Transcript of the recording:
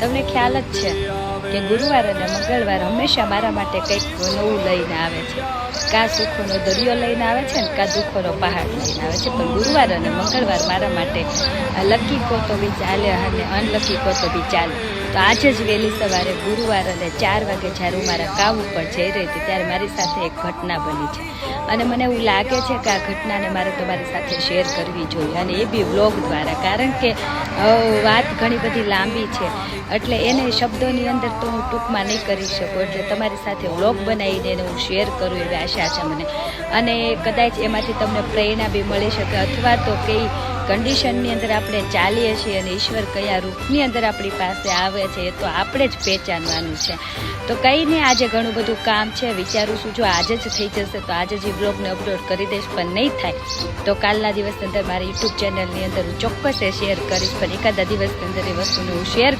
તમને ખ્યાલ જ છે કે ગુરુવાર અને મંગળવાર હંમેશા મારા માટે કંઈક નવું લઈને આવે છે. કાં સુખોનો દરિયો લઈને આવે છે ને કાં દુઃખોનો પહાડ લઈને આવે છે, પણ ગુરુવાર અને મંગળવાર મારા માટે લકી કહો તો બી ચાલે અને અનલકી કહો તો બી ચાલે. તો આજે જ વહેલી સવારે ગુરુવાર અને 4 વાગે જ્યારે હું મારા કામ ઉપર જઈ રહી હતી ત્યારે મારી સાથે એક ઘટના બની છે અને મને એવું લાગે છે કે આ ઘટનાને મારે તમારી સાથે શેર કરવી જોઈએ, અને એ બી વ્લોગ દ્વારા, કારણ કે વાત ઘણી બધી લાંબી છે એટલે એને શબ્દોની અંદર તો હું ટૂંકમાં નહીં કરી શકું, એટલે તમારી સાથે વ્લોગ બનાવીને એને હું શેર કરું એવી આશા છે મને. અને કદાચ એમાંથી તમને પ્રેરણા બી મળી શકે, અથવા તો કઈ કન્ડિશનની અંદર આપણે ચાલીએ છીએ અને ઈશ્વર કયા રૂપની અંદર આપણી પાસે આવે છે એ તો આપણે જ પહેચાનવાનું છે. તો કંઈ નહીં, આજે ઘણું બધું કામ છે, વિચારું છું જો આજે જ થઈ જશે તો આજે જ બ્લોગને અપલોડ કરી દઈશ, પણ નહીં થાય તો કાલના દિવસની અંદર મારી યુટ્યુબ ચેનલની અંદર હું ચોક્કસ શેર કરીશ, પણ એકાદા દિવસની અંદર એ વસ્તુને હું શેર